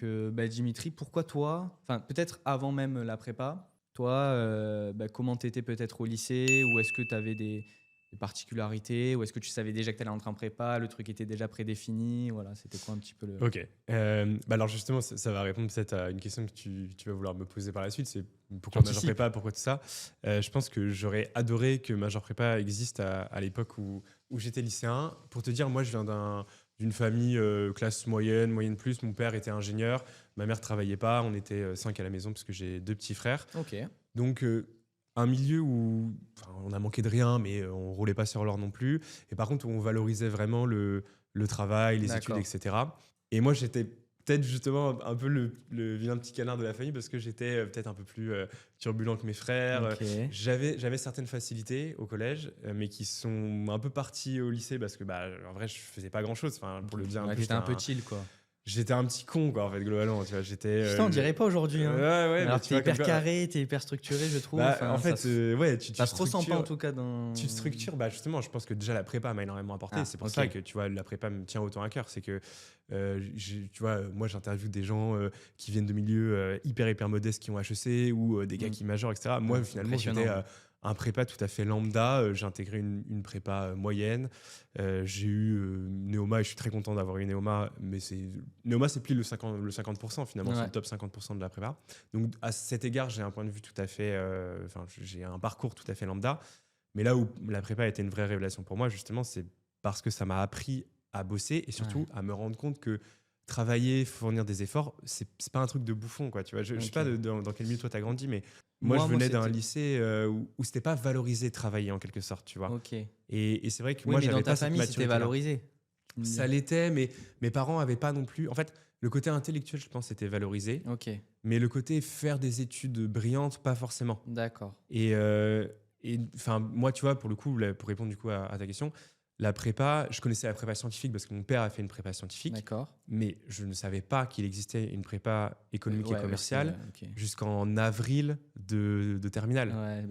Donc, Dimitri, pourquoi toi, enfin peut-être avant même la prépa, toi, comment tu étais peut-être au lycée, ou est-ce que tu avais des particularités, ou est-ce que tu savais déjà que tu allais entrer en prépa, le truc était déjà prédéfini, voilà, c'était quoi un petit peu le... Ok. Alors justement, ça va répondre peut-être à une question que tu vas vouloir me poser par la suite, c'est pourquoi major J'anticipe. prépa, pourquoi tout ça. Je pense que j'aurais adoré que major prépa existe à l'époque où j'étais lycéen. Pour te dire, moi, je viens d'une famille classe moyenne, moyenne plus. Mon père était ingénieur, ma mère travaillait pas. On était 5 à la maison parce que j'ai 2 petits frères. Ok, Donc, un milieu où on a manqué de rien, mais on roulait pas sur l'or non plus. Et par contre, où on valorisait vraiment le travail, les études, d'accord. etc. Et moi, j'étais peut-être justement un peu le vilain petit canard de la famille parce que j'étais peut-être un peu plus turbulent que mes frères. Ok. J'avais certaines facilités au collège, mais qui sont un peu parties au lycée parce que, en vrai, je faisais pas grand-chose. Enfin, pour le dire un Ouais, peu, t'étais un peu chill, quoi. j'étais un petit con, quoi, en fait, globalement. Tu vois, j'étais. Putain, on dirait pas aujourd'hui, hein. Ouais, mais Alors que tu t'es vois, comme hyper quoi. carré, t'es hyper structuré, je trouve. En Enfin, fait, ouais, tu ça se ressent pas en structures. tout cas dans... Tu te structures, justement, je pense que déjà la prépa m'a énormément apporté. Ah, C'est pour ok. ça que tu vois, la prépa me tient autant à cœur. C'est que, tu vois, moi j'interviewe des gens qui viennent de milieux hyper modestes qui ont HEC ou des gars qui majorent, etc. Moi, Ouais, finalement, impressionnant. j'étais un prépa tout à fait lambda. J'ai intégré une prépa moyenne. J'ai eu Neoma et je suis très content d'avoir eu Neoma. Mais Neoma, c'est plus le 50% finalement, c'est Ouais. le top 50% de la prépa. Donc à cet égard, j'ai un point de vue tout à fait. J'ai un parcours tout à fait lambda. Mais là où la prépa a été une vraie révélation pour moi, justement, c'est parce que ça m'a appris à bosser et surtout Ouais. à me rendre compte que travailler, fournir des efforts, c'est pas un truc de bouffon, quoi. Tu vois, je sais Ok. pas dans quel milieu toi t'as grandi, mais moi je venais d'un c'était... lycée où c'était pas valorisé travailler en quelque sorte, tu vois. Ok. Et c'est vrai que Oui, moi mais dans j'avais ta pas cette famille, c'était maturité-là. valorisé. Tu me Ça dis. l'était, mais mes parents avaient pas non plus. En fait, le côté intellectuel, je pense, était valorisé, Ok, mais le côté faire des études brillantes, pas forcément. d'accord. Et enfin, moi, tu vois, pour le coup, pour répondre du coup à ta question, la prépa, je connaissais la prépa scientifique parce que mon père a fait une prépa scientifique, D'accord. mais je ne savais pas qu'il existait une prépa économique et Ouais, aussi, commerciale ok. jusqu'en avril de terminale. Ouais,